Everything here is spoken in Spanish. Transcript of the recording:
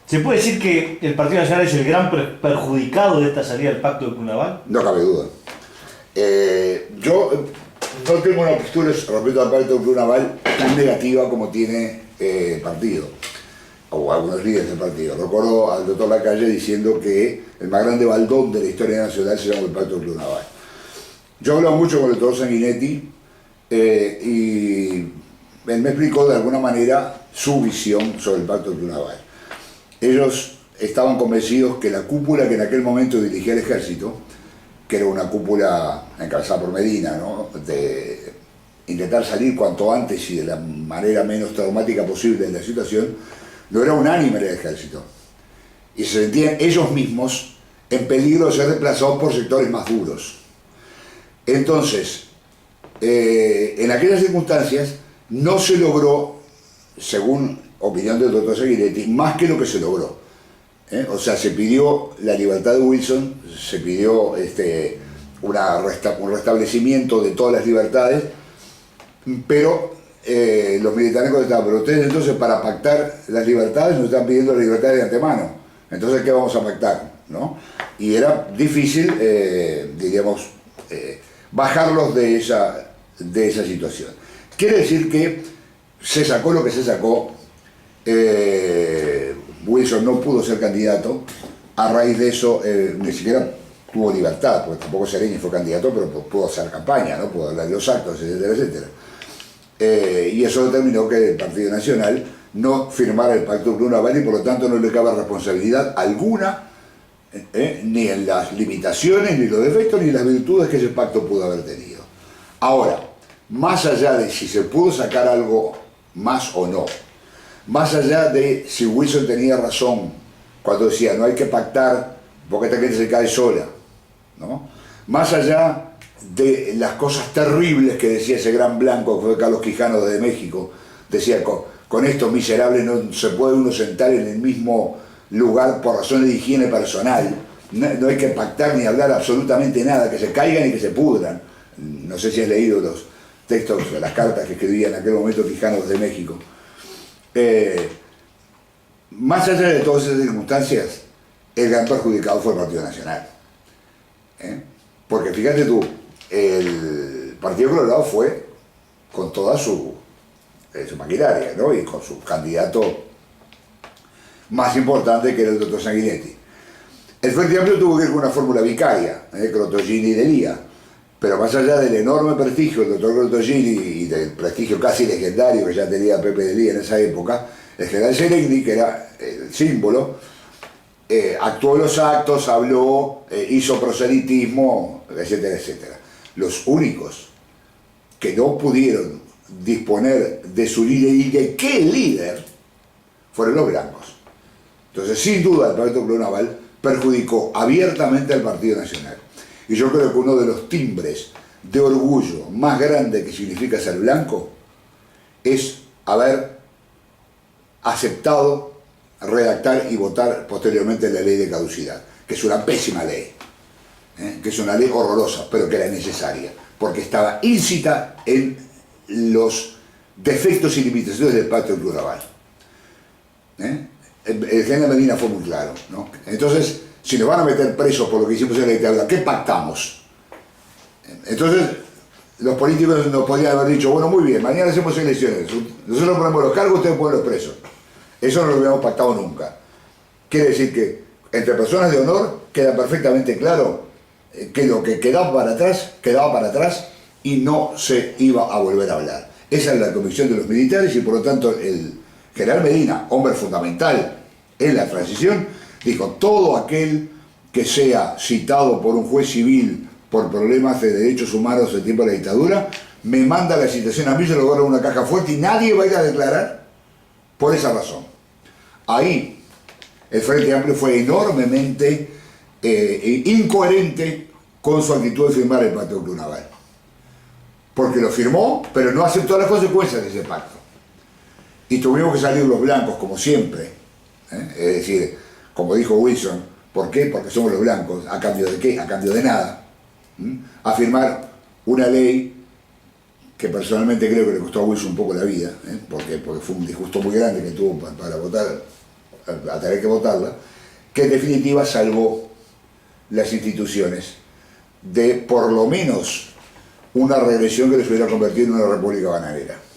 ¿Se puede decir que el Partido Nacional es el gran perjudicado de esta salida del pacto de Clunaval? No cabe duda. Yo no tengo una postura respecto al pacto de Clunaval tan negativa como tiene el partido, o algunos líderes del partido. Recuerdo al doctor Lacalle diciendo que el más grande baldón de la historia nacional se llama el pacto de Clunaval. Yo he hablado mucho con el doctor Sanguinetti y él me explicó de alguna manera su visión sobre el pacto de Clunaval. Ellos estaban convencidos que la cúpula que en aquel momento dirigía el ejército, que era una cúpula encabezada por Medina, ¿no?, de intentar salir cuanto antes y de la manera menos traumática posible de la situación, no era unánime en el ejército. Y se sentían ellos mismos en peligro de ser reemplazados por sectores más duros. Entonces, en aquellas circunstancias no se logró, según opinión del doctor Sanguinetti, más que lo que se logró. O sea, se pidió la libertad de Wilson, se pidió un restablecimiento de todas las libertades, pero los militares contestaban, pero ustedes entonces para pactar las libertades nos están pidiendo las libertades de antemano, entonces ¿qué vamos a pactar? ¿No? Y era difícil, diríamos, bajarlos de esa situación. Quiere decir que se sacó lo que se sacó. Wilson no pudo ser candidato, a raíz de eso ni siquiera tuvo libertad, porque tampoco Sereni fue candidato, pero pudo hacer campaña, ¿no? Pudo hablar de los actos, etcétera, etcétera. Y eso determinó que el Partido Nacional no firmara el pacto de Clunaval y por lo tanto no le cabe responsabilidad alguna, ni en las limitaciones, ni los defectos, ni las virtudes que ese pacto pudo haber tenido. Ahora, más allá de si se pudo sacar algo más o no, más allá de si Wilson tenía razón cuando decía no hay que pactar porque esta gente se cae sola, ¿no? Más allá de las cosas terribles que decía ese gran blanco que fue Carlos Quijano desde México, decía con estos miserables no se puede uno sentar en el mismo lugar por razones de higiene personal, no hay que pactar ni hablar absolutamente nada, que se caigan y que se pudran. No sé si has leído los textos, las cartas que escribía en aquel momento Quijano desde México. Más allá de todas esas circunstancias, el gran perjudicado fue el Partido Nacional. Porque fíjate tú, el Partido Colorado fue con toda su maquinaria, ¿no? Y con su candidato más importante, que era el doctor Sanguinetti. El Frente Amplio tuvo que ir con una fórmula vicaria, Crotogini y Delía, pero más allá del enorme prestigio del doctor Crotogini y del prestigio casi legendario que ya tenía Pepe Delía en esa época, el general Seregni, que era el símbolo, actuó en los actos, habló, hizo proselitismo, etcétera, etcétera. Los únicos que no pudieron disponer de su líder y de qué líder fueron los blancos. Entonces, sin duda, el pacto Clunaval perjudicó abiertamente al Partido Nacional. Y yo creo que uno de los timbres de orgullo más grande que significa ser blanco es haber aceptado redactar y votar posteriormente la ley de caducidad, que es una pésima ley, que es una ley horrorosa, pero que era necesaria, porque estaba íncita en los defectos y limitaciones del pacto de Clunaval. El general Medina fue muy claro, ¿no? Entonces, si nos van a meter presos por lo que hicimos en la dictadura, ¿qué pactamos? Entonces, los políticos nos podían haber dicho, bueno, muy bien, mañana hacemos elecciones, nosotros ponemos los cargos, ustedes ponen los presos. Eso no lo habíamos pactado nunca. Quiere decir que entre personas de honor queda perfectamente claro que lo que quedaba para atrás y no se iba a volver a hablar. Esa es la convicción de los militares y por lo tanto el general Medina, hombre fundamental en la transición, dijo, todo aquel que sea citado por un juez civil por problemas de derechos humanos en tiempo de la dictadura, me manda la citación a mí, se lo guardo en una caja fuerte y nadie va a ir a declarar por esa razón. Ahí el Frente Amplio fue enormemente incoherente con su actitud de firmar el pacto de Clunaval. Porque lo firmó, pero no aceptó las consecuencias de ese pacto. Y tuvimos que salir los blancos, como siempre. Es decir, como dijo Wilson, ¿por qué? Porque somos los blancos. ¿A cambio de qué? A cambio de nada. A firmar una ley que personalmente creo que le costó a Wilson un poco la vida, porque fue un disgusto muy grande que tuvo para votar a tener que votarla, que en definitiva salvó las instituciones de por lo menos una regresión que les hubiera convertido en una república bananera.